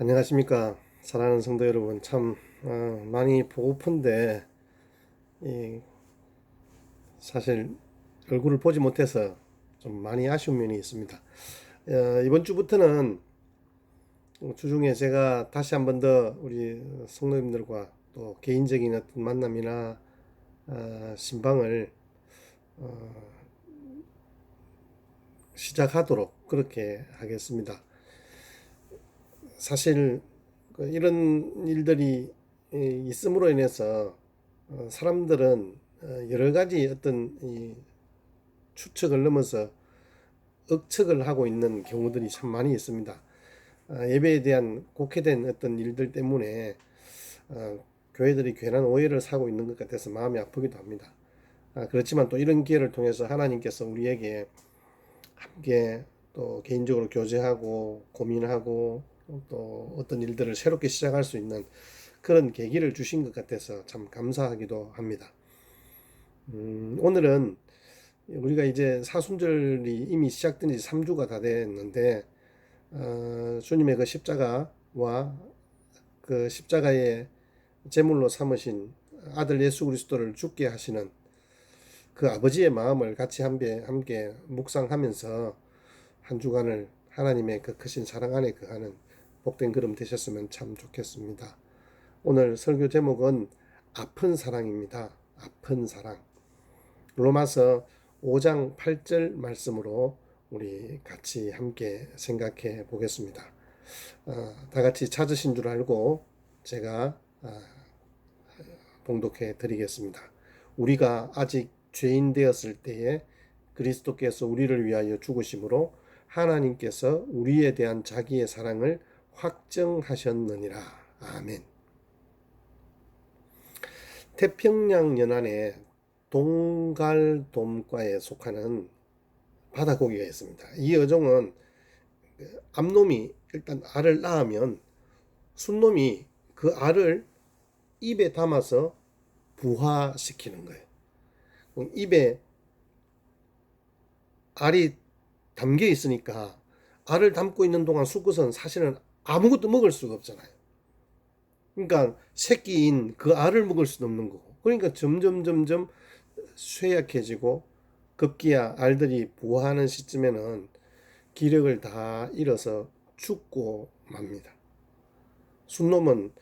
안녕하십니까. 사랑하는 성도 여러분. 참 많이 보고픈데 이, 사실 얼굴을 보지 못해서 좀 많이 아쉬운 면이 있습니다. 이번 주부터는 주중에 제가 다시 한번 더 우리 성도님들과 또 개인적인 어떤 만남이나 신방을 시작하도록 그렇게 하겠습니다. 사실 이런 일들이 있음으로 인해서 사람들은 여러 가지 어떤 이 추측을 넘어서 억측을 하고 있는 경우들이 참 많이 있습니다. 예배에 대한 곡해된 어떤 일들 때문에 교회들이 괜한 오해를 사고 있는 것 같아서 마음이 아프기도 합니다. 그렇지만 또 이런 기회를 통해서 하나님께서 우리에게 함께 또 개인적으로 교제하고 고민하고 또 어떤 일들을 새롭게 시작할 수 있는 그런 계기를 주신 것 같아서 참 감사하기도 합니다. 오늘은 우리가 이제 사순절이 이미 시작된 지 3주가 다 됐는데 주님의 그 십자가와 그 십자가의 제물로 삼으신 아들 예수 그리스도를 죽게 하시는 그 아버지의 마음을 같이 함께 묵상하면서 한 주간을 하나님의 그 크신 사랑 안에 거하는 복된 걸음 되셨으면 참 좋겠습니다. 오늘 설교 제목은 아픈 사랑입니다. 아픈 사랑. 로마서 5장 8절 말씀으로 우리 같이 함께 생각해 보겠습니다. 다 같이 찾으신 줄 알고 제가 봉독해 드리겠습니다. 우리가 아직 죄인 되었을 때에 그리스도께서 우리를 위하여 죽으심으로 하나님께서 우리에 대한 자기의 사랑을 확정하셨느니라. 아멘. 태평양 연안의 동갈돔과에 속하는 바다고기가 있습니다. 이 어종은 암놈이 일단 알을 낳으면 순놈이 그 알을 입에 담아서 부화시키는 거예요. 입에 알이 담겨 있으니까 알을 담고 있는 동안 수컷은 사실은 아무것도 먹을 수가 없잖아요. 그러니까 새끼인 그 알을 먹을 수도 없는 거고. 그러니까 점점 쇠약해지고 급기야 알들이 부화하는 시점에는 기력을 다 잃어서 죽고 맙니다. 순놈은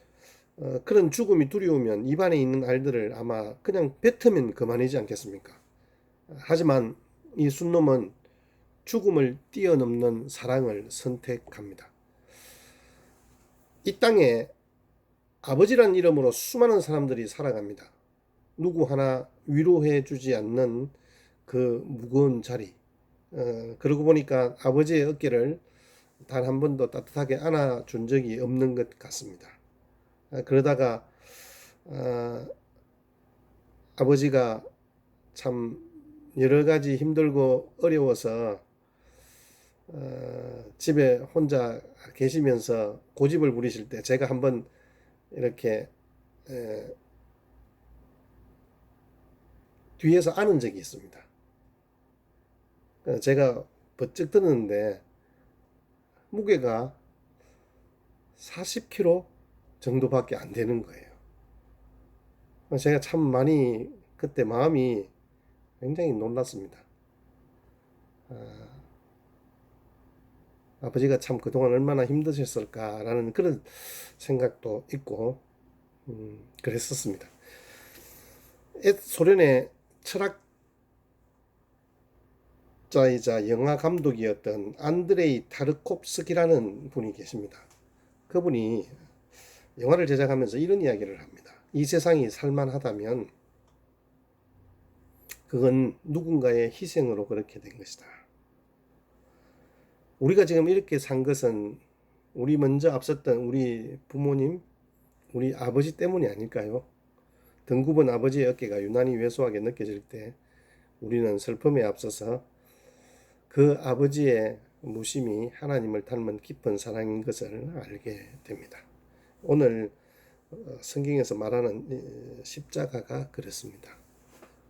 그런 죽음이 두려우면 입안에 있는 알들을 아마 그냥 뱉으면 그만이지 않겠습니까? 하지만 이 순놈은 죽음을 뛰어넘는 사랑을 선택합니다. 이 땅에 아버지란 이름으로 수많은 사람들이 살아갑니다. 누구 하나 위로해 주지 않는 그 무거운 자리. 그러고 보니까 아버지의 어깨를 단 한 번도 따뜻하게 안아준 적이 없는 것 같습니다. 그러다가 아버지가 참 여러 가지 힘들고 어려워서 집에 혼자 계시면서 고집을 부리실 때 제가 한번 이렇게 에, 뒤에서 안은 적이 있습니다. 제가 버쩍 드는데 무게가 40kg 정도밖에 안 되는 거예요. 제가 참 많이 그때 마음이 굉장히 놀랐습니다. 아버지가 참 그동안 얼마나 힘드셨을까라는 그런 생각도 있고 그랬었습니다. 옛 소련의 철학자이자 영화 감독이었던 안드레이 타르콥스키라는 분이 계십니다. 그분이 영화를 제작하면서 이런 이야기를 합니다. 이 세상이 살만하다면 그건 누군가의 희생으로 그렇게 된 것이다. 우리가 지금 이렇게 산 것은 우리 먼저 앞섰던 우리 부모님, 우리 아버지 때문이 아닐까요? 등굽은 아버지의 어깨가 유난히 왜소하게 느껴질 때 우리는 슬픔에 앞서서 그 아버지의 무심히 하나님을 닮은 깊은 사랑인 것을 알게 됩니다. 오늘 성경에서 말하는 십자가가 그렇습니다.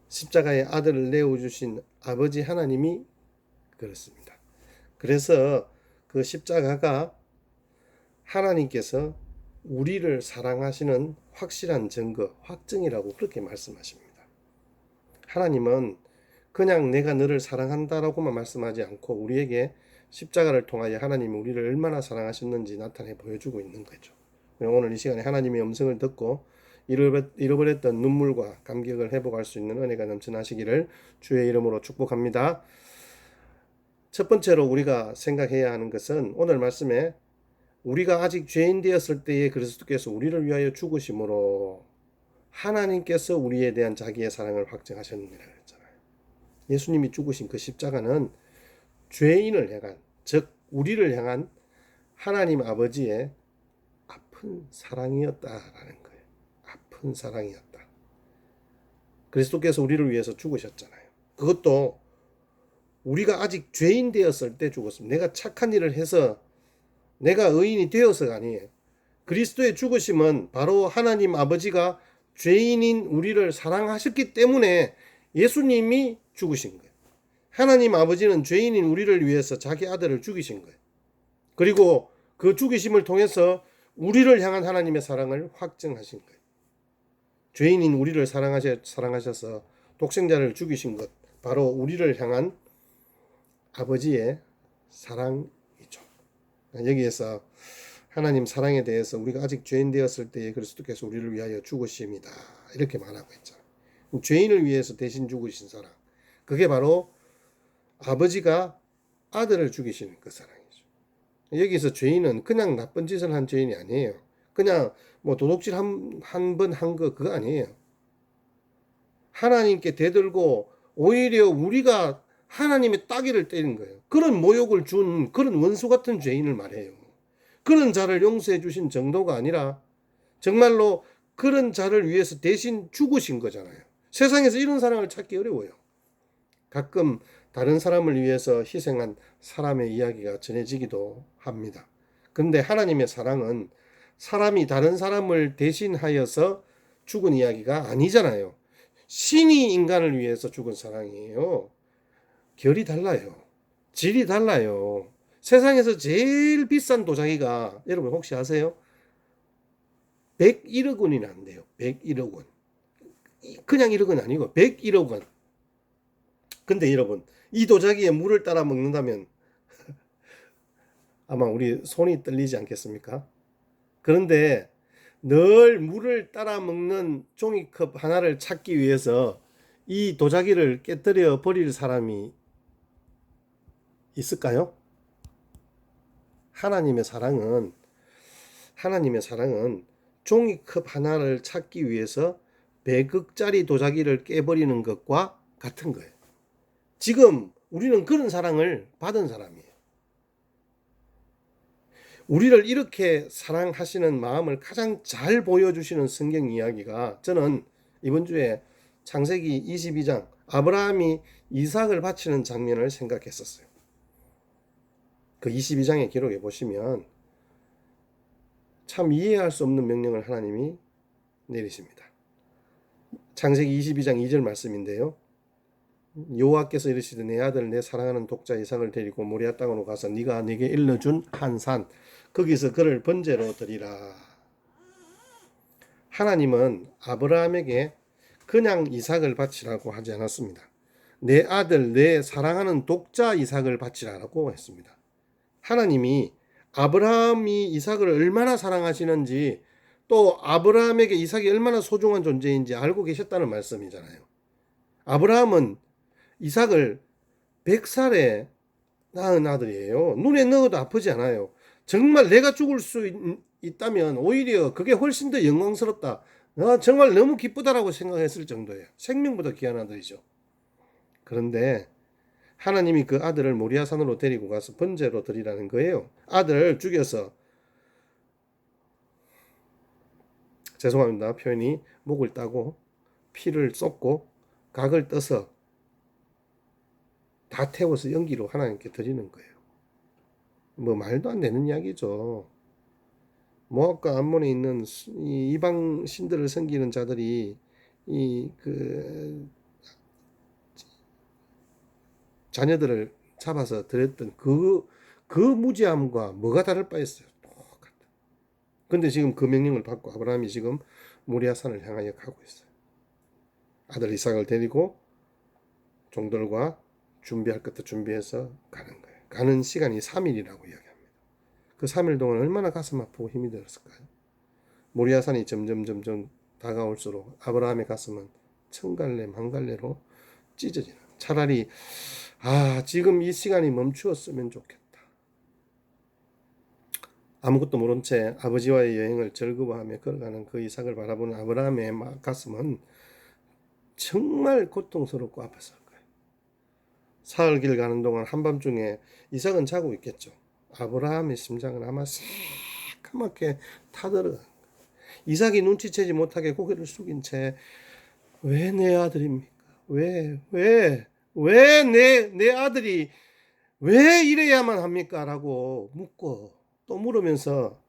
십자가의 아들을 내어주신 아버지 하나님이 그렇습니다. 그래서 그 십자가가 하나님께서 우리를 사랑하시는 확실한 증거, 확증이라고 그렇게 말씀하십니다. 하나님은 그냥 내가 너를 사랑한다라고만 말씀하지 않고 우리에게 십자가를 통하여 하나님이 우리를 얼마나 사랑하셨는지 나타내 보여주고 있는 거죠. 오늘 이 시간에 하나님의 음성을 듣고 잃어버렸던 눈물과 감격을 회복할 수 있는 은혜가 넘쳐나시기를 주의 이름으로 축복합니다. 첫 번째로 우리가 생각해야 하는 것은 오늘 말씀에 우리가 아직 죄인 되었을 때에 그리스도께서 우리를 위하여 죽으심으로 하나님께서 우리에 대한 자기의 사랑을 확증하셨느니라 그랬잖아요. 예수님이 죽으신 그 십자가는 죄인을 향한, 즉 우리를 향한 하나님 아버지의 아픈 사랑이었다라는 거예요. 아픈 사랑이었다. 그리스도께서 우리를 위해서 죽으셨잖아요. 그것도 우리가 아직 죄인 되었을 때 죽었습니다. 내가 착한 일을 해서 내가 의인이 되어서가 아니에요. 그리스도의 죽으심은 바로 하나님 아버지가 죄인인 우리를 사랑하셨기 때문에 예수님이 죽으신 거예요. 하나님 아버지는 죄인인 우리를 위해서 자기 아들을 죽이신 거예요. 그리고 그 죽이심을 통해서 우리를 향한 하나님의 사랑을 확증하신 거예요. 죄인인 우리를 사랑하셔서 독생자를 죽이신 것, 바로 우리를 향한 아버지의 사랑이죠. 여기에서 하나님 사랑에 대해서 우리가 아직 죄인 되었을 때에 그리스도께서 우리를 위하여 죽으심이다 이렇게 말하고 있잖아요. 죄인을 위해서 대신 죽으신 사랑, 그게 바로 아버지가 아들을 죽이시는 그 사랑이죠. 여기서 죄인은 그냥 나쁜 짓을 한 죄인이 아니에요. 그냥 뭐 도둑질 한 번 한 거 그거 아니에요. 하나님께 대들고 오히려 우리가 하나님의 따귀를 때린 거예요. 그런 모욕을 준 그런 원수 같은 죄인을 말해요. 그런 자를 용서해 주신 정도가 아니라 정말로 그런 자를 위해서 대신 죽으신 거잖아요. 세상에서 이런 사랑을 찾기 어려워요. 가끔 다른 사람을 위해서 희생한 사람의 이야기가 전해지기도 합니다. 그런데 하나님의 사랑은 사람이 다른 사람을 대신하여서 죽은 이야기가 아니잖아요. 신이 인간을 위해서 죽은 사랑이에요. 결이 달라요. 질이 달라요. 세상에서 제일 비싼 도자기가 여러분 혹시 아세요? 101억 원이나 한대요. 101억 원. 그냥 1억 원 아니고 101억 원. 근데 여러분 이 도자기에 물을 따라 먹는다면 아마 우리 손이 떨리지 않겠습니까? 그런데 늘 물을 따라 먹는 종이컵 하나를 찾기 위해서 이 도자기를 깨뜨려 버릴 사람이 있을까요? 하나님의 사랑은 종이컵 하나를 찾기 위해서 100억짜리 도자기를 깨버리는 것과 같은 거예요. 지금 우리는 그런 사랑을 받은 사람이에요. 우리를 이렇게 사랑하시는 마음을 가장 잘 보여주시는 성경 이야기가 저는 이번 주에 창세기 22장 아브라함이 이삭을 바치는 장면을 생각했었어요. 그 22장의 기록에 보시면 참 이해할 수 없는 명령을 하나님이 내리십니다. 창세기 22장 2절 말씀인데요. 여호와께서 이르시되 내 아들 내 사랑하는 독자 이삭을 데리고 모리아 땅으로 가서 네가 내게 일러준 한 산 거기서 그를 번제로 드리라. 하나님은 아브라함에게 그냥 이삭을 바치라고 하지 않았습니다. 내 아들 내 사랑하는 독자 이삭을 바치라고 했습니다. 하나님이 아브라함이 이삭을 얼마나 사랑하시는지 또 아브라함에게 이삭이 얼마나 소중한 존재인지 알고 계셨다는 말씀이잖아요. 아브라함은 이삭을 100살에 낳은 아들이에요. 눈에 넣어도 아프지 않아요. 정말 내가 죽을 수 있다면 오히려 그게 훨씬 더 영광스럽다. 정말 너무 기쁘다라고 생각했을 정도예요. 생명보다 귀한 아들이죠. 그런데 하나님이 그 아들을 모리아산으로 데리고 가서 번제로 드리라는 거예요. 아들을 죽여서, 죄송합니다 표현이, 목을 따고 피를 쏟고 각을 떠서 다 태워서 연기로 하나님께 드리는 거예요. 뭐 말도 안 되는 이야기죠. 모압과 암몬에 있는 이방 신들을 섬기는 자들이 자녀들을 잡아서 드렸던 그 무지함과 뭐가 다를 바 있어요. 똑같아. 근데 지금 그 명령을 받고 아브라함이 지금 모리아산을 향하여 가고 있어요. 아들 이삭을 데리고 종들과 준비할 것도 준비해서 가는 거예요. 가는 시간이 3일이라고 이야기합니다. 그 3일 동안 얼마나 가슴 아프고 힘이 들었을까요? 모리아산이 점점 다가올수록 아브라함의 가슴은 천갈래 만갈래로 찢어지는, 차라리 지금 이 시간이 멈추었으면 좋겠다. 아무것도 모른 채 아버지와의 여행을 즐거워하며 걸어가는 그 이삭을 바라보는 아브라함의 가슴은 정말 고통스럽고 아팠을 거예요. 사흘 길 가는 동안 한밤중에 이삭은 자고 있겠죠. 아브라함의 심장은 아마 새까맣게 타들어간 거예요. 이삭이 눈치채지 못하게 고개를 숙인 채 왜 내 아들입니까? 왜 내 아들이 왜 이래야만 합니까? 라고 묻고 또 물으면서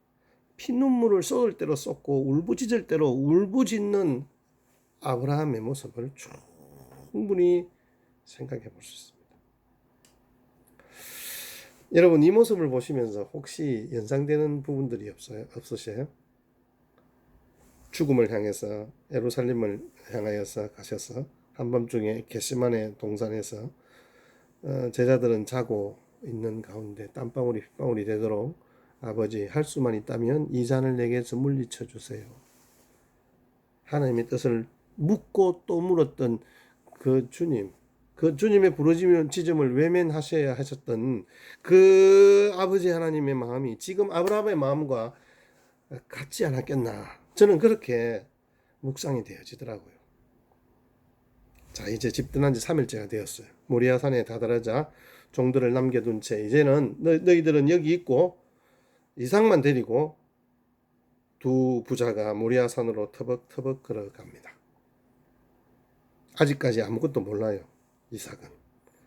피눈물을 쏟을 대로 쏟고 울부짖을 대로 울부짖는 아브라함의 모습을 충분히 생각해 볼 수 있습니다. 여러분, 이 모습을 보시면서 혹시 연상되는 부분들이 없으세요? 죽음을 향해서 예루살렘을 향하여서 가셔서 한밤중에 겟세마네 동산에서 제자들은 자고 있는 가운데 땀방울이 빗방울이 되도록 아버지, 할 수만 있다면 이 잔을 내게서 물리쳐 주세요. 하나님의 뜻을 묻고 또 물었던 그 주님, 그 주님의 부르짖음을 외면하셔야 하셨던 그 아버지 하나님의 마음이 지금 아브라함의 마음과 같지 않았겠나. 저는 그렇게 묵상이 되어지더라고요. 자, 이제 집 떠난 지 3일째가 되었어요. 모리아산에 다다르자 종들을 남겨둔 채 이제는 너희들은 여기 있고 이삭만 데리고 두 부자가 모리아산으로 터벅터벅 걸어갑니다. 아직까지 아무것도 몰라요. 이삭은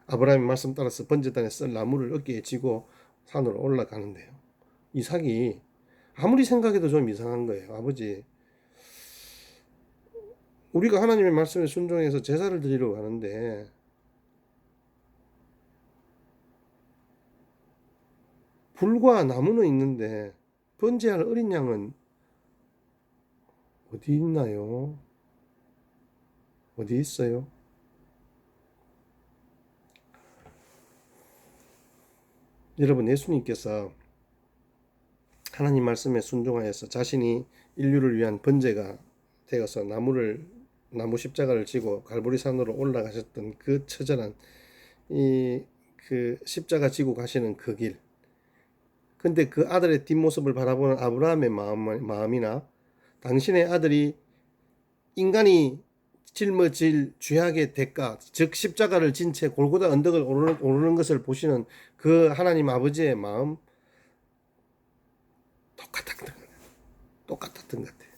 아브라함의 말씀 따라서 번제단에 쓸 나무를 어깨에 지고 산으로 올라가는데요. 이삭이 아무리 생각해도 좀 이상한 거예요. 아버지, 우리가 하나님의 말씀에 순종해서 제사를 드리러 가는데 불과 나무는 있는데 번제할 어린 양은 어디 있나요? 어디 있어요? 여러분, 예수님께서 하나님 말씀에 순종하여서 자신이 인류를 위한 번제가 되어서 나무 십자가를 지고 갈보리산으로 올라가셨던 그 처절한 그 십자가 지고 가시는 그 길. 근데 그 아들의 뒷모습을 바라보는 아브라함의 마음이나 당신의 아들이 인간이 짊어질 죄악의 대가, 즉 십자가를 진 채 골고다 언덕을 오르는 것을 보시는 그 하나님 아버지의 마음 똑같았던 것 같아요.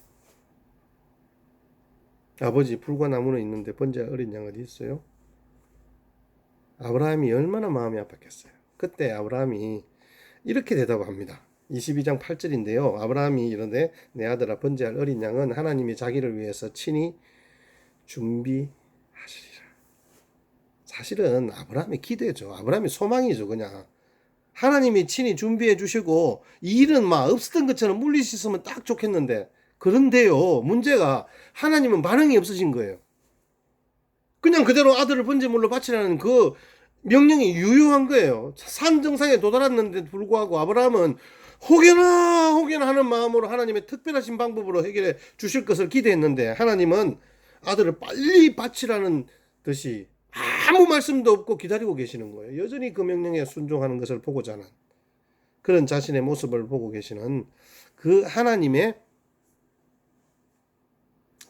아버지, 불과 나무는 있는데 번제 어린 양 어디 있어요? 아브라함이 얼마나 마음이 아팠겠어요. 그때 아브라함이 이렇게 대답합니다. 22장 8절인데요. 아브라함이 이런데 내 아들아, 번제할 어린 양은 하나님이 자기를 위해서 친히 준비하시리라. 사실은 아브라함의 기대죠. 아브라함의 소망이죠. 그냥 하나님이 친히 준비해 주시고 이 일은 막 없었던 것처럼 물리셨으면 딱 좋겠는데, 그런데요, 문제가 하나님은 반응이 없으신 거예요. 그냥 그대로 아들을 번제물로 바치라는 그 명령이 유효한 거예요. 산 정상에 도달했는데 불구하고 아브라함은 혹여나 하는 마음으로 하나님의 특별하신 방법으로 해결해 주실 것을 기대했는데, 하나님은 아들을 빨리 바치라는 듯이 아무 말씀도 없고 기다리고 계시는 거예요. 여전히 그 명령에 순종하는 것을 보고자 하는 그런 자신의 모습을 보고 계시는 그 하나님의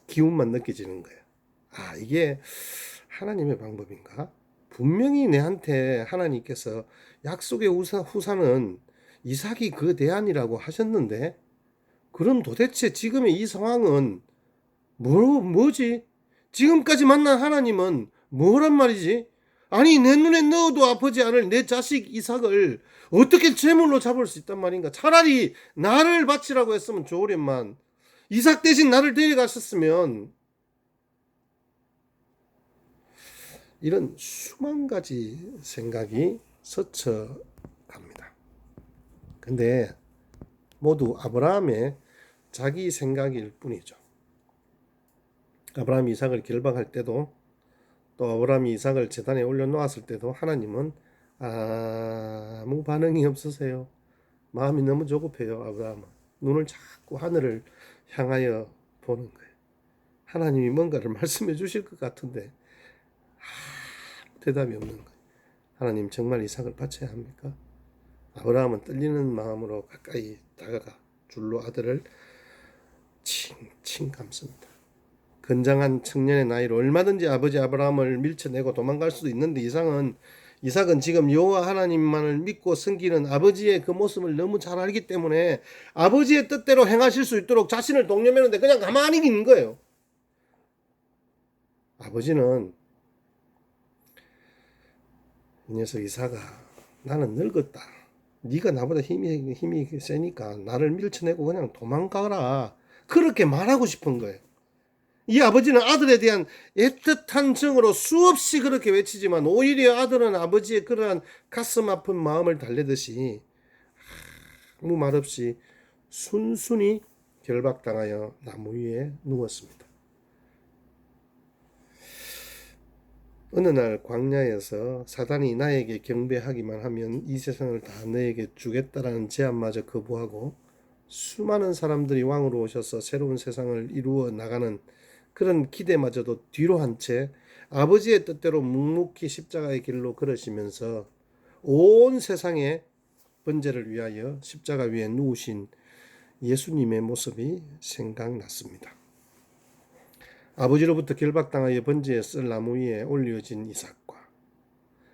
기운만 느껴지는 거예요. 이게 하나님의 방법인가? 분명히 내한테 하나님께서 약속의 후사는 이삭이 그 대안이라고 하셨는데, 그럼 도대체 지금의 이 상황은 뭐지? 지금까지 만난 하나님은 뭐란 말이지? 아니, 내 눈에 넣어도 아프지 않을 내 자식 이삭을 어떻게 제물로 잡을 수 있단 말인가? 차라리 나를 바치라고 했으면 좋으련만 이삭 대신 나를 데려가셨으면. 이런 수만 가지 생각이 스쳐갑니다. 근데 모두 아브라함의 자기 생각일 뿐이죠. 아브라함이 이삭을 결박할 때도 또 아브라함이 이삭을 제단에 올려놓았을 때도 하나님은 아무 반응이 없으세요. 마음이 너무 조급해요. 아브라함은 눈을 자꾸 하늘을 향하여 보는 거예요. 하나님이 뭔가를 말씀해 주실 것 같은데 아무 대답이 없는 거예요. 하나님 정말 이삭을 바쳐야 합니까? 아브라함은 떨리는 마음으로 가까이 다가가 줄로 아들을 칭칭 감습니다. 건장한 청년의 나이로 얼마든지 아버지 아브라함을 밀쳐내고 도망갈 수도 있는데 이삭은 지금 여호와 하나님만을 믿고 섬기는 아버지의 그 모습을 너무 잘 알기 때문에 아버지의 뜻대로 행하실 수 있도록 자신을 독려매는데 그냥 가만히 있는 거예요. 아버지는 이 녀석 이삭아, 나는 늙었다. 네가 나보다 힘이 세니까 나를 밀쳐내고 그냥 도망가라. 그렇게 말하고 싶은 거예요. 이 아버지는 아들에 대한 애틋한 정으로 수없이 그렇게 외치지만 오히려 아들은 아버지의 그러한 가슴 아픈 마음을 달래듯이 아무 말 없이 순순히 결박당하여 나무 위에 누웠습니다. 어느 날 광야에서 사단이 나에게 경배하기만 하면 이 세상을 다 너에게 주겠다라는 제안마저 거부하고 수많은 사람들이 왕으로 오셔서 새로운 세상을 이루어 나가는 그런 기대마저도 뒤로 한 채 아버지의 뜻대로 묵묵히 십자가의 길로 걸으시면서 온 세상의 번제를 위하여 십자가 위에 누우신 예수님의 모습이 생각났습니다. 아버지로부터 결박당하여 번제에 쓸 나무 위에 올려진 이삭과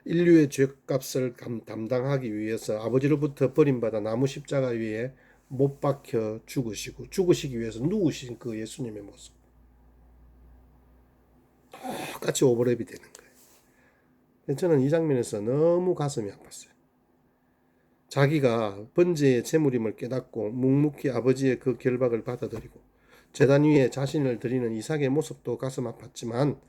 인류의 죄값을 담당하기 위해서 아버지로부터 버림받아 나무 십자가 위에 못 박혀 죽으시기 위해서 누우신 그 예수님의 모습, 똑같이 오버랩이 되는 거예요. 저는 이 장면에서 너무 가슴이 아팠어요. 자기가 번제의 제물임을 깨닫고 묵묵히 아버지의 그 결박을 받아들이고 제단 위에 자신을 드리는 이삭의 모습도 가슴 아팠지만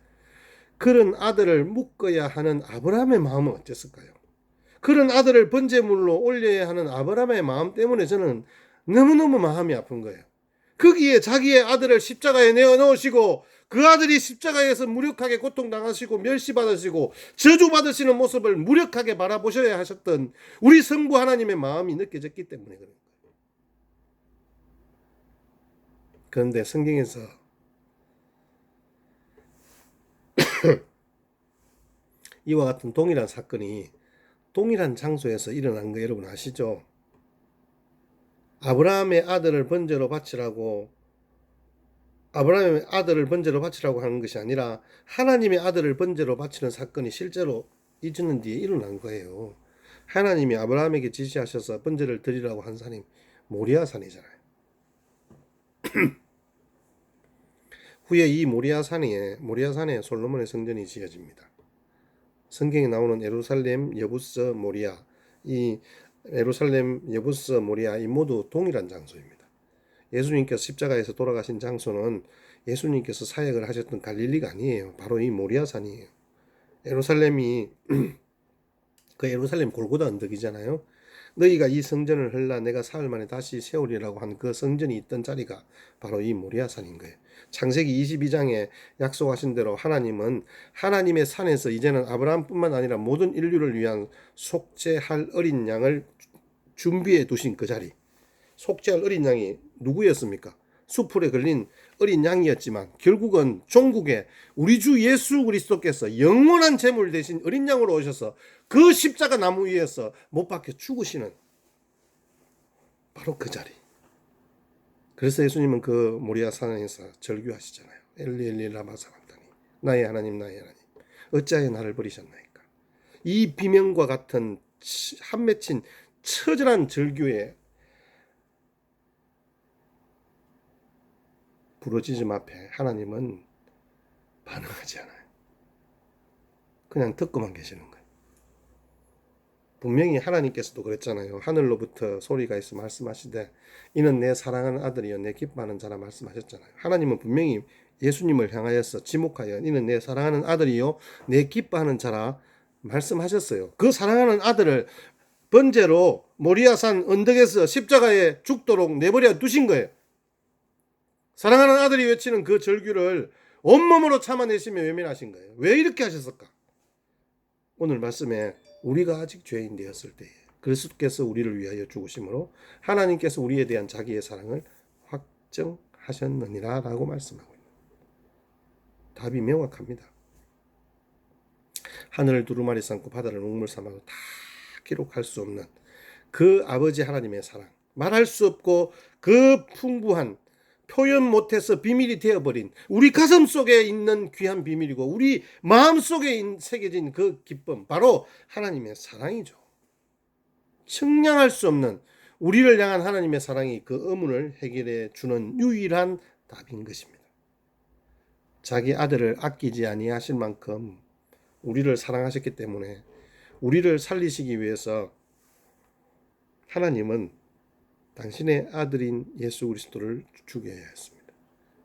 그런 아들을 묶어야 하는 아브라함의 마음은 어땠을까요? 그런 아들을 번제물로 올려야 하는 아브라함의 마음 때문에 저는 너무너무 마음이 아픈 거예요. 거기에 자기의 아들을 십자가에 내어놓으시고 그 아들이 십자가에서 무력하게 고통당하시고 멸시받으시고 저주받으시는 모습을 무력하게 바라보셔야 하셨던 우리 성부 하나님의 마음이 느껴졌기 때문에 그런 거예요. 그런데 성경에서 이와 같은 동일한 사건이 동일한 장소에서 일어난 거 여러분 아시죠? 아브라함의 아들을 번제로 바치라고 하는 것이 아니라 하나님의 아들을 번제로 바치는 사건이 실제로 2년 뒤에 일어난 거예요. 하나님이 아브라함에게 지시하셔서 번제를 드리라고 한 산이 모리아산이잖아요. 후에 이 모리아산에 솔로몬의 성전이 지어집니다. 성경에 나오는 예루살렘, 여부스, 모리아, 이 모두 동일한 장소입니다. 예수님께서 십자가에서 돌아가신 장소는 예수님께서 사역을 하셨던 갈릴리가 아니에요. 바로 이 모리아산이에요. 예루살렘이 그 예루살렘 골고다 언덕이잖아요. 너희가 이 성전을 헐라 내가 사흘 만에 다시 세우리라고 한 그 성전이 있던 자리가 바로 이 모리아산인 거예요. 창세기 22장에 약속하신 대로 하나님은 하나님의 산에서 이제는 아브라함뿐만 아니라 모든 인류를 위한 속죄할 어린 양을 준비해 두신 그 자리. 속죄할 어린 양이 누구였습니까? 수풀에 걸린 어린 양이었지만 결국은 종국에 우리 주 예수 그리스도께서 영원한 제물 대신 어린 양으로 오셔서 그 십자가 나무 위에서 못 박혀 죽으시는 바로 그 자리. 그래서 예수님은 그 모리아산에서 절규하시잖아요. 엘리 엘리 라마 사박다니 나의 하나님 나의 하나님 어찌하여 나를 버리셨나이까. 이 비명과 같은 한 맺힌 처절한 절규에 부르짖음 앞에 하나님은 반응하지 않아요. 그냥 듣고만 계시는 거예요. 분명히 하나님께서도 그랬잖아요. 하늘로부터 소리가 있어 말씀하시되 이는 내 사랑하는 아들이여 내 기뻐하는 자라 말씀하셨잖아요. 하나님은 분명히 예수님을 향하여서 지목하여 이는 내 사랑하는 아들이요 내 기뻐하는 자라 말씀하셨어요. 그 사랑하는 아들을 번제로 모리아산 언덕에서 십자가에 죽도록 내버려 두신 거예요. 사랑하는 아들이 외치는 그 절규를 온몸으로 참아내시며 외면하신 거예요. 왜 이렇게 하셨을까? 오늘 말씀에 우리가 아직 죄인 되었을 때에 그리스도께서 우리를 위하여 죽으심으로 하나님께서 우리에 대한 자기의 사랑을 확정하셨느니라 라고 말씀하고 있습니다. 답이 명확합니다. 하늘을 두루마리 삼고 바다를 먹물 삼아도 다 기록할 수 없는 그 아버지 하나님의 사랑, 말할 수 없고 그 풍부한, 표현 못해서 비밀이 되어버린 우리 가슴 속에 있는 귀한 비밀이고 우리 마음 속에 새겨진 그 기쁨, 바로 하나님의 사랑이죠. 측량할 수 없는 우리를 향한 하나님의 사랑이 그 의문을 해결해 주는 유일한 답인 것입니다. 자기 아들을 아끼지 아니하실 만큼 우리를 사랑하셨기 때문에 우리를 살리시기 위해서 하나님은 당신의 아들인 예수 그리스도를 죽여야 했습니다.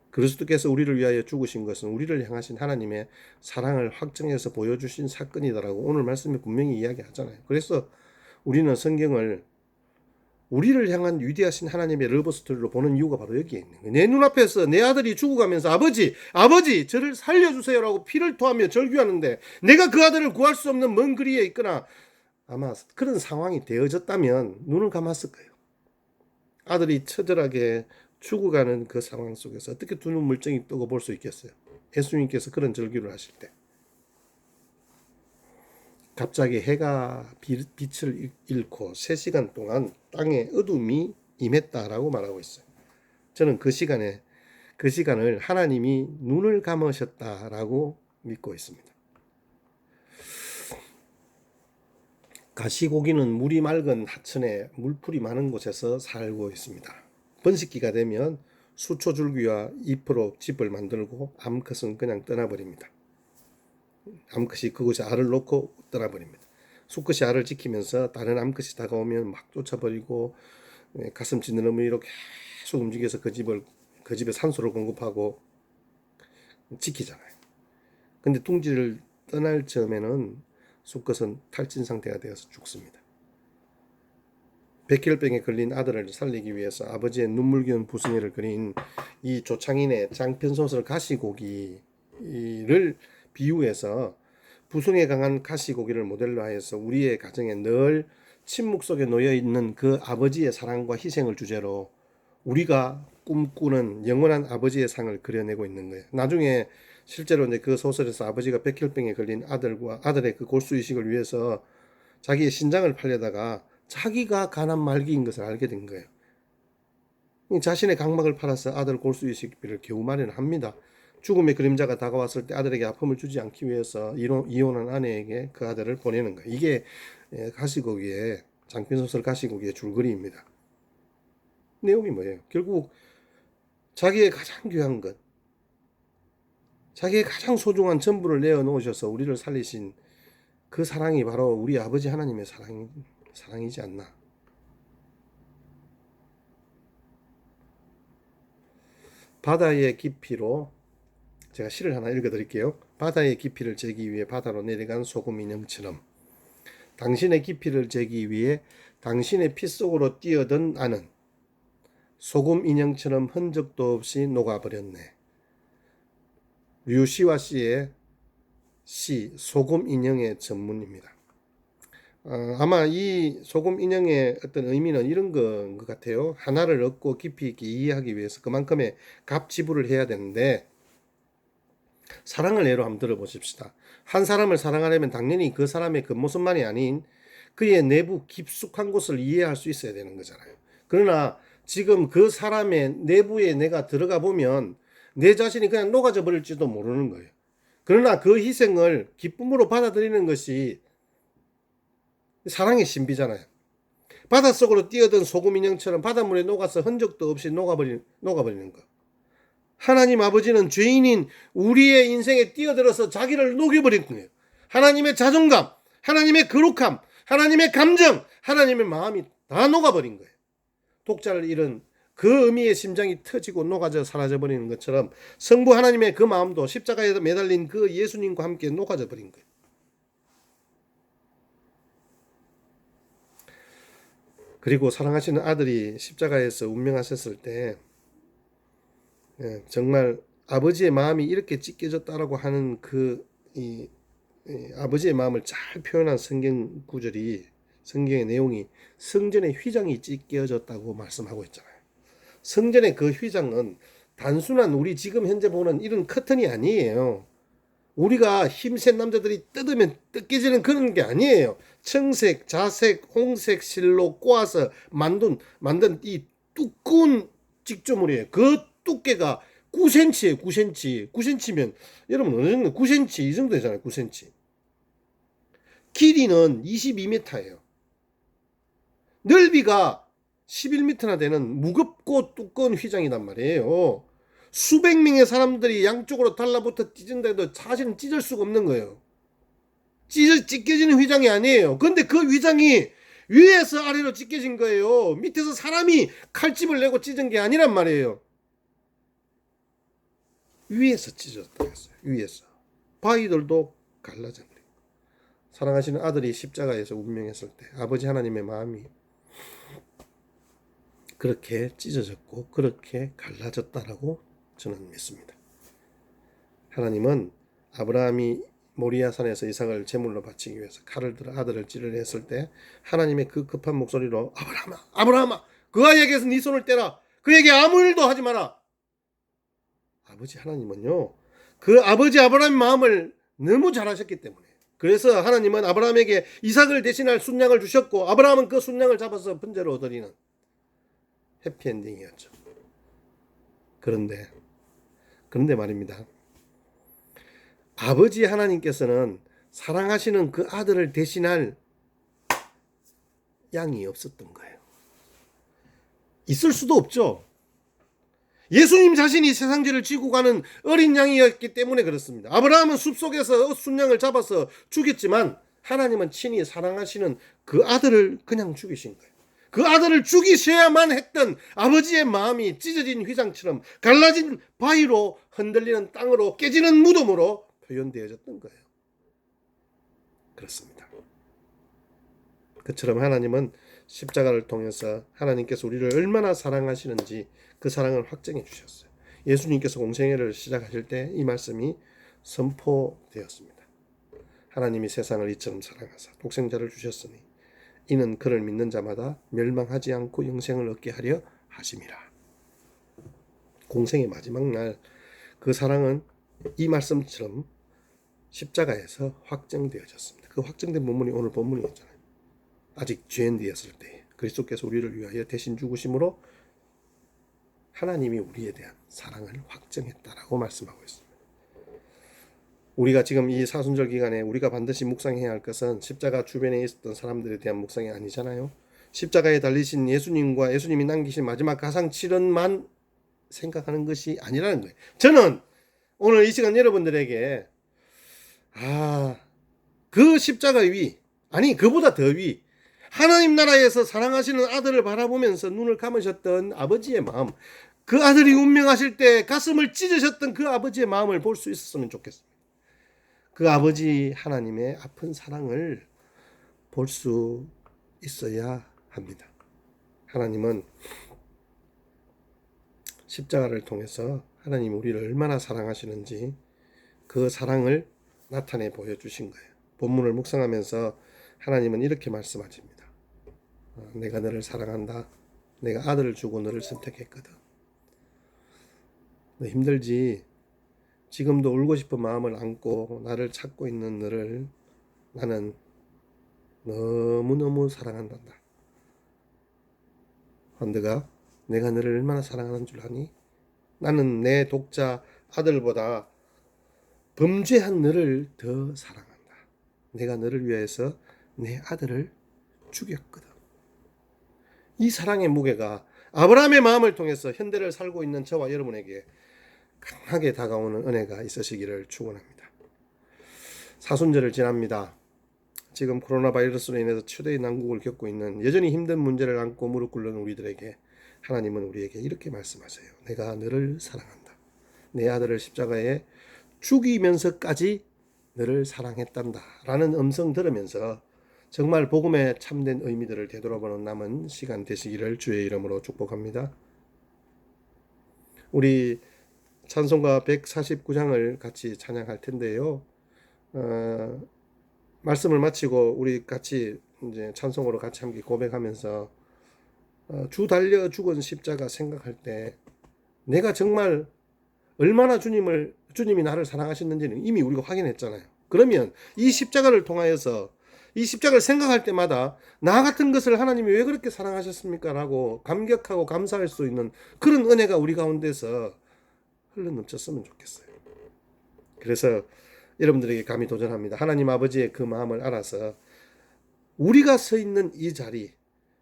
그리스도께서 우리를 위하여 죽으신 것은 우리를 향하신 하나님의 사랑을 확정해서 보여주신 사건이다라고 오늘 말씀에 분명히 이야기하잖아요. 그래서 우리는 성경을 우리를 향한 위대하신 하나님의 러브 스토리로 보는 이유가 바로 여기에 있는 거예요. 내 눈앞에서 내 아들이 죽어가면서 아버지 저를 살려주세요라고 피를 토하며 절규하는데 내가 그 아들을 구할 수 없는 먼 거리에 있거나 아마 그런 상황이 되어졌다면 눈을 감았을 거예요. 아들이 처절하게 죽어가는 그 상황 속에서 어떻게 두 눈 멀쩡히 뜨고 볼 수 있겠어요? 예수님께서 그런 절규를 하실 때 갑자기 해가 빛을 잃고 3시간 동안 땅에 어둠이 임했다라고 말하고 있어요. 저는 그 시간을 하나님이 눈을 감으셨다라고 믿고 있습니다. 가시고기는 물이 맑은 하천에 물풀이 많은 곳에서 살고 있습니다. 번식기가 되면 수초줄기와 잎으로 집을 만들고 암컷은 그냥 떠나버립니다. 암컷이 그곳에 알을 놓고 떠나버립니다. 수컷이 알을 지키면서 다른 암컷이 다가오면 막 쫓아버리고 가슴 찢는 어머니로 계속 움직여서 그 집에 산소를 공급하고 지키잖아요. 근데 둥지를 떠날 즈음에는 수컷은 탈진 상태가 되어서 죽습니다. 백혈병에 걸린 아들을 살리기 위해서 아버지의 눈물겨운 부승회를 그린 이 조창인의 장편소설 가시고기를 비유해서 부승에 강한 가시고기를 모델로 하여서 우리의 가정에 늘 침묵 속에 놓여있는 그 아버지의 사랑과 희생을 주제로 우리가 꿈꾸는 영원한 아버지의 상을 그려내고 있는 거예요. 나중에 실제로 이제 그 소설에서 아버지가 백혈병에 걸린 아들의 그 골수이식을 위해서 자기의 신장을 팔려다가 자기가 가난 말기인 것을 알게 된 거예요. 자신의 각막을 팔아서 아들 골수이식비를 겨우 마련합니다. 죽음의 그림자가 다가왔을 때 아들에게 아픔을 주지 않기 위해서 이혼한 아내에게 그 아들을 보내는 거예요. 이게 가시고기의 장편소설 가시고기의 줄거리입니다. 내용이 뭐예요? 결국 자기의 가장 귀한 것, 자기의 가장 소중한 전부를 내어놓으셔서 우리를 살리신 그 사랑이 바로 우리 아버지 하나님의 사랑이지 않나. 바다의 깊이로 제가 시를 하나 읽어드릴게요. 바다의 깊이를 재기 위해 바다로 내려간 소금 인형처럼 당신의 깊이를 재기 위해 당신의 피 속으로 뛰어든 나는 소금 인형처럼 흔적도 없이 녹아버렸네. 류시와 씨의 시 소금 인형의 전문입니다. 아마 이 소금 인형의 어떤 의미는 이런 것 같아요. 하나를 얻고 깊이 있게 이해하기 위해서 그만큼의 값 지불을 해야 되는데 사랑을 예로 한번 들어보십시다. 한 사람을 사랑하려면 당연히 그 사람의 겉모습만이 아닌 그의 내부 깊숙한 곳을 이해할 수 있어야 되는 거잖아요. 그러나 지금 그 사람의 내부에 내가 들어가 보면 내 자신이 그냥 녹아져 버릴지도 모르는 거예요. 그러나 그 희생을 기쁨으로 받아들이는 것이 사랑의 신비잖아요. 바닷속으로 뛰어든 소금 인형처럼 바닷물에 녹아서 흔적도 없이 녹아버리는 것. 하나님 아버지는 죄인인 우리의 인생에 뛰어들어서 자기를 녹여버린 거예요. 하나님의 자존감, 하나님의 거룩함, 하나님의 감정, 하나님의 마음이 다 녹아버린 거예요. 독자를 잃은 그 의미의 심장이 터지고 녹아져 사라져버리는 것처럼 성부 하나님의 그 마음도 십자가에 매달린 그 예수님과 함께 녹아져 버린 거예요. 그리고 사랑하시는 아들이 십자가에서 운명하셨을 때 정말 아버지의 마음이 이렇게 찢겨졌다라고 하는 아버지의 마음을 잘 표현한 성경 구절이, 성경의 내용이 성전의 휘장이 찢겨졌다고 말씀하고 있잖아요. 성전의 그 휘장은 단순한 우리 지금 현재 보는 이런 커튼이 아니에요. 우리가 힘센 남자들이 뜯으면 뜯겨지는 그런 게 아니에요. 청색, 자색, 홍색 실로 꼬아서 만든 이 두꺼운 직조물이에요. 그 두께가 9cm예요. 9cm. 9cm면 여러분 어느 정도? 9cm 이 정도 되잖아요. 9cm. 길이는 22m예요. 넓이가 11m나 되는 무겁고 두꺼운 휘장이란 말이에요. 수백 명의 사람들이 양쪽으로 달라붙어 찢은데도 사실은 찢을 수가 없는 거예요. 찢겨지는 휘장이 아니에요. 근데 그 휘장이 위에서 아래로 찢겨진 거예요. 밑에서 사람이 칼집을 내고 찢은 게 아니란 말이에요. 위에서 찢어졌다고 했어요. 위에서. 바위들도 갈라져 버려요. 사랑하시는 아들이 십자가에서 운명했을 때 아버지 하나님의 마음이 그렇게 찢어졌고 그렇게 갈라졌다라고 저는 믿습니다. 하나님은 아브라함이 모리아산에서 이삭을 제물로 바치기 위해서 칼을 들어 아들을 찌르려 했을 때 하나님의 그 급한 목소리로 아브라함아 아브라함아 그 아이에게서 네 손을 떼라 그에게 아무 일도 하지 마라. 아버지 하나님은요 그 아버지 아브라함의 마음을 너무 잘 아셨기 때문에 그래서 하나님은 아브라함에게 이삭을 대신할 순양을 주셨고 아브라함은 그 순양을 잡아서 번제로 드리는 해피엔딩이었죠. 그런데 말입니다. 아버지 하나님께서는 사랑하시는 그 아들을 대신할 양이 없었던 거예요. 있을 수도 없죠. 예수님 자신이 세상죄를 지고 가는 어린 양이었기 때문에 그렇습니다. 아브라함은 숲속에서 순양을 잡아서 죽였지만 하나님은 친히 사랑하시는 그 아들을 그냥 죽이신 거예요. 그 아들을 죽이셔야만 했던 아버지의 마음이 찢어진 휘장처럼 갈라진 바위로 흔들리는 땅으로 깨지는 무덤으로 표현되어졌던 거예요. 그렇습니다. 그처럼 하나님은 십자가를 통해서 하나님께서 우리를 얼마나 사랑하시는지 그 사랑을 확증해 주셨어요. 예수님께서 공생애를 시작하실 때 이 말씀이 선포되었습니다. 하나님이 세상을 이처럼 사랑하사 독생자를 주셨으니 이는 그를 믿는 자마다 멸망하지 않고 영생을 얻게 하려 하심이라. 공생의 마지막 날 그 사랑은 이 말씀처럼 십자가에서 확정되어졌습니다. 그 확정된 본문이 오늘 본문이었잖아요. 아직 죄인 되었을 때 그리스도께서 우리를 위하여 대신 죽으심으로 하나님이 우리에 대한 사랑을 확정했다라고 말씀하고 있습니다. 우리가 지금 이 사순절 기간에 우리가 반드시 묵상해야 할 것은 십자가 주변에 있었던 사람들에 대한 묵상이 아니잖아요. 십자가에 달리신 예수님과 예수님이 남기신 마지막 가상칠언만 생각하는 것이 아니라는 거예요. 저는 오늘 이 시간 여러분들에게 그 십자가 위, 아니 그보다 더 위, 하나님 나라에서 사랑하시는 아들을 바라보면서 눈을 감으셨던 아버지의 마음, 그 아들이 운명하실 때 가슴을 찢으셨던 그 아버지의 마음을 볼 수 있었으면 좋겠습니다. 그 아버지 하나님의 아픈 사랑을 볼 수 있어야 합니다. 하나님은 십자가를 통해서 하나님 우리를 얼마나 사랑하시는지 그 사랑을 나타내 보여주신 거예요. 본문을 묵상하면서 하나님은 이렇게 말씀하십니다. 내가 너를 사랑한다. 내가 아들을 주고 너를 선택했거든. 너 힘들지? 지금도 울고 싶은 마음을 안고 나를 찾고 있는 너를 나는 너무너무 사랑한다. 헌드가 내가 너를 얼마나 사랑하는 줄 아니? 나는 내 독자 아들보다 범죄한 너를 더 사랑한다. 내가 너를 위해서 내 아들을 죽였거든. 이 사랑의 무게가 아브라함의 마음을 통해서 현대를 살고 있는 저와 여러분에게 강하게 다가오는 은혜가 있으시기를 축원합니다. 사순절을 지납니다. 지금 코로나 바이러스로 인해서 최대의 난국을 겪고 있는 여전히 힘든 문제를 안고 무릎 꿇는 우리들에게 하나님은 우리에게 이렇게 말씀하세요. 내가 너를 사랑한다. 내 아들을 십자가에 죽이면서까지 너를 사랑했단다 라는 음성 들으면서 정말 복음의 참된 의미들을 되돌아보는 남은 시간 되시기를 주의 이름으로 축복합니다. 우리 찬송가 149장을 같이 찬양할 텐데요. 말씀을 마치고 우리 같이 이제 찬송으로 같이 함께 고백하면서 주 달려 죽은 십자가 생각할 때 내가 정말 얼마나 주님이 나를 사랑하셨는지는 이미 우리가 확인했잖아요. 그러면 이 십자가를 통하여서 이 십자가를 생각할 때마다 나 같은 것을 하나님이 왜 그렇게 사랑하셨습니까? 라고 감격하고 감사할 수 있는 그런 은혜가 우리 가운데서 흘러넘쳤으면 좋겠어요. 그래서 여러분들에게 감히 도전합니다. 하나님 아버지의 그 마음을 알아서 우리가 서 있는 이 자리,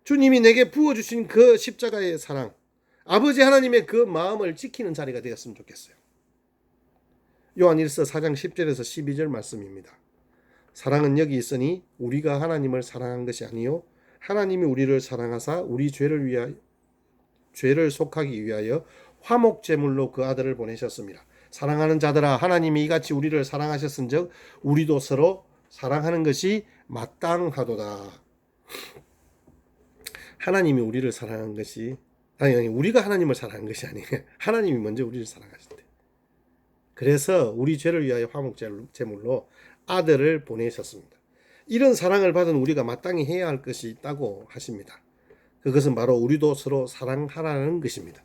주님이 내게 부어주신 그 십자가의 사랑, 아버지 하나님의 그 마음을 지키는 자리가 되었으면 좋겠어요. 요한일서 4장 10절에서 12절 말씀입니다. 사랑은 여기 있으니 우리가 하나님을 사랑한 것이 아니요 하나님이 우리를 사랑하사 우리 죄를 속하기 위하여 화목제물로 그 아들을 보내셨습니다. 사랑하는 자들아, 하나님이 이같이 우리를 사랑하셨은즉 우리도 서로 사랑하는 것이 마땅하도다. 하나님이 우리를 사랑한 것이 아니 우리가 하나님을 사랑한 것이 아니에요. 하나님이 먼저 우리를 사랑하셨대. 그래서 우리 죄를 위하여 화목제물로 아들을 보내셨습니다. 이런 사랑을 받은 우리가 마땅히 해야 할 것이 있다고 하십니다. 그것은 바로 우리도 서로 사랑하라는 것입니다.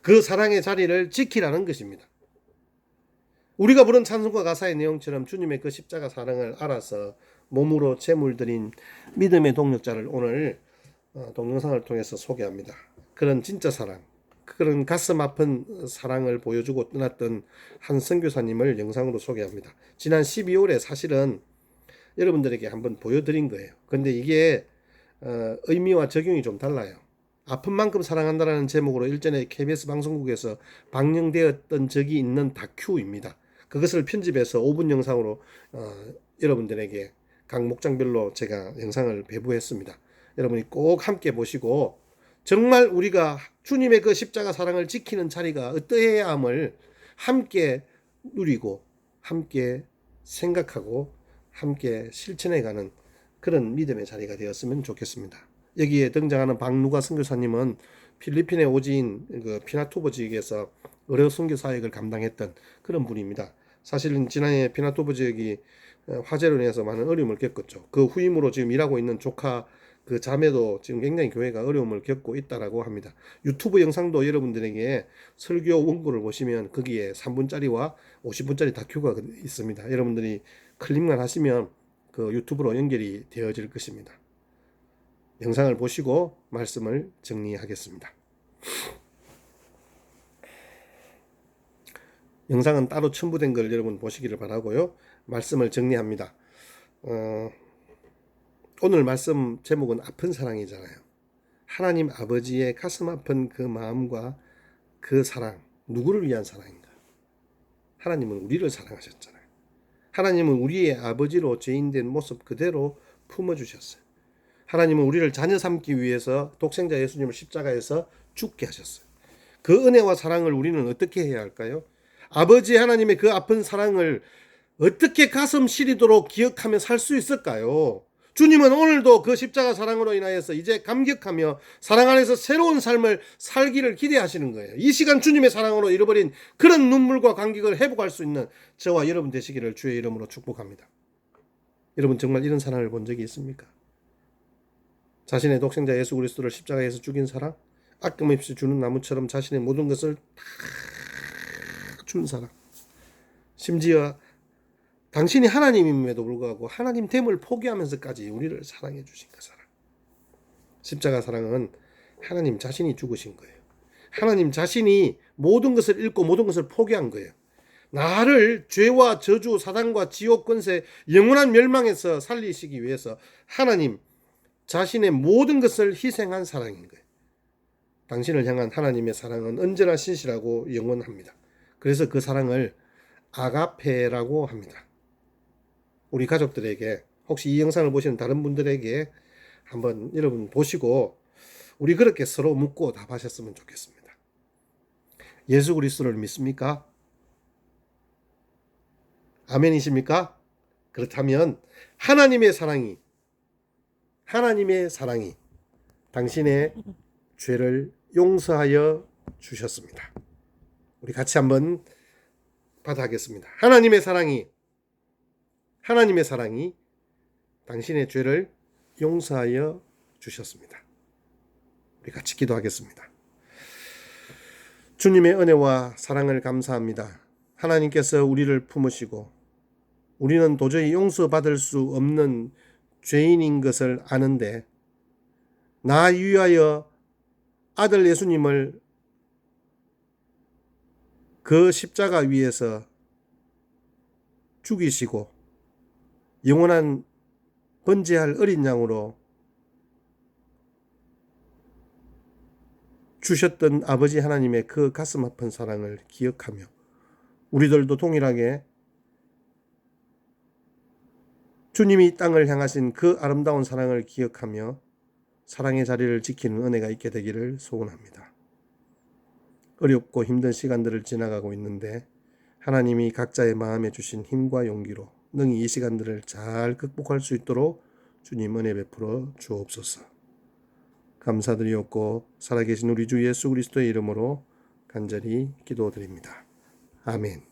그 사랑의 자리를 지키라는 것입니다. 우리가 부른 찬송가 가사의 내용처럼 주님의 그 십자가 사랑을 알아서 몸으로 제물 드린 믿음의 동력자를 오늘 동영상을 통해서 소개합니다. 그런 진짜 사랑, 그런 가슴 아픈 사랑을 보여주고 떠났던 한 선교사님을 영상으로 소개합니다. 지난 12월에 사실은 여러분들에게 한번 보여드린 거예요. 근데 이게 의미와 적용이 좀 달라요. 아픈 만큼 사랑한다라는 제목으로 일전에 KBS 방송국에서 방영되었던 적이 있는 다큐입니다. 그것을 편집해서 5분 영상으로 여러분들에게 각 목장별로 제가 영상을 배부했습니다. 여러분이 꼭 함께 보시고 정말 우리가 주님의 그 십자가 사랑을 지키는 자리가 어떠해야 함을 함께 누리고 함께 생각하고 함께 실천해가는 그런 믿음의 자리가 되었으면 좋겠습니다. 여기에 등장하는 박누가 선교사님은 필리핀의 오지인 그 피나투보 지역에서 의료 선교 사역을 감당했던 그런 분입니다. 사실은 지난해 피나투보 지역이 화재로 인해서 많은 어려움을 겪었죠. 그 후임으로 지금 일하고 있는 조카 그 자매도 지금 굉장히 교회가 어려움을 겪고 있다라고 합니다. 유튜브 영상도 여러분들에게 설교 원고를 보시면 거기에 3분짜리와 50분짜리 다큐가 있습니다. 여러분들이 클릭만 하시면 그 유튜브로 연결이 되어질 것입니다. 영상을 보시고 말씀을 정리하겠습니다. 영상은 따로 첨부된 걸 여러분 보시기를 바라고요. 말씀을 정리합니다. 오늘 말씀 제목은 아픈 사랑이잖아요. 하나님 아버지의 가슴 아픈 그 마음과 그 사랑, 누구를 위한 사랑인가? 하나님은 우리를 사랑하셨잖아요. 하나님은 우리의 아버지로 죄인된 모습 그대로 품어주셨어요. 하나님은 우리를 자녀 삼기 위해서 독생자 예수님을 십자가에서 죽게 하셨어요. 그 은혜와 사랑을 우리는 어떻게 해야 할까요? 아버지 하나님의 그 아픈 사랑을 어떻게 가슴 시리도록 기억하며 살 수 있을까요? 주님은 오늘도 그 십자가 사랑으로 인하여서 이제 감격하며 사랑 안에서 새로운 삶을 살기를 기대하시는 거예요. 이 시간 주님의 사랑으로 잃어버린 그런 눈물과 감격을 회복할 수 있는 저와 여러분 되시기를 주의 이름으로 축복합니다. 여러분 정말 이런 사랑을 본 적이 있습니까? 자신의 독생자 예수 그리스도를 십자가에서 죽인 사랑, 아낌없이 주는 나무처럼 자신의 모든 것을 다 준 사랑, 심지어 당신이 하나님임에도 불구하고 하나님 됨을 포기하면서까지 우리를 사랑해 주신 그 사랑. 십자가 사랑은 하나님 자신이 죽으신 거예요. 하나님 자신이 모든 것을 잃고 모든 것을 포기한 거예요. 나를 죄와 저주, 사단과 지옥 권세, 영원한 멸망에서 살리시기 위해서 하나님 자신의 모든 것을 희생한 사랑인 거예요. 당신을 향한 하나님의 사랑은 언제나 신실하고 영원합니다. 그래서 그 사랑을 아가페라고 합니다. 우리 가족들에게 혹시 이 영상을 보시는 다른 분들에게 한번 여러분 보시고 우리 그렇게 서로 묻고 답하셨으면 좋겠습니다. 예수 그리스도를 믿습니까? 아멘이십니까? 그렇다면 하나님의 사랑이 당신의 죄를 용서하여 주셨습니다. 우리 같이 한번 받아가겠습니다. 하나님의 사랑이 당신의 죄를 용서하여 주셨습니다. 우리 같이 기도하겠습니다. 주님의 은혜와 사랑을 감사합니다. 하나님께서 우리를 품으시고 우리는 도저히 용서받을 수 없는 죄인인 것을 아는데 나 위하여 아들 예수님을 그 십자가 위에서 죽이시고 영원한 번제할 어린 양으로 주셨던 아버지 하나님의 그 가슴 아픈 사랑을 기억하며 우리들도 동일하게 주님이 이 땅을 향하신 그 아름다운 사랑을 기억하며 사랑의 자리를 지키는 은혜가 있게 되기를 소원합니다. 어렵고 힘든 시간들을 지나가고 있는데 하나님이 각자의 마음에 주신 힘과 용기로 능히 이 시간들을 잘 극복할 수 있도록 주님 은혜 베풀어 주옵소서. 감사드리옵고 살아계신 우리 주 예수 그리스도의 이름으로 간절히 기도드립니다. 아멘.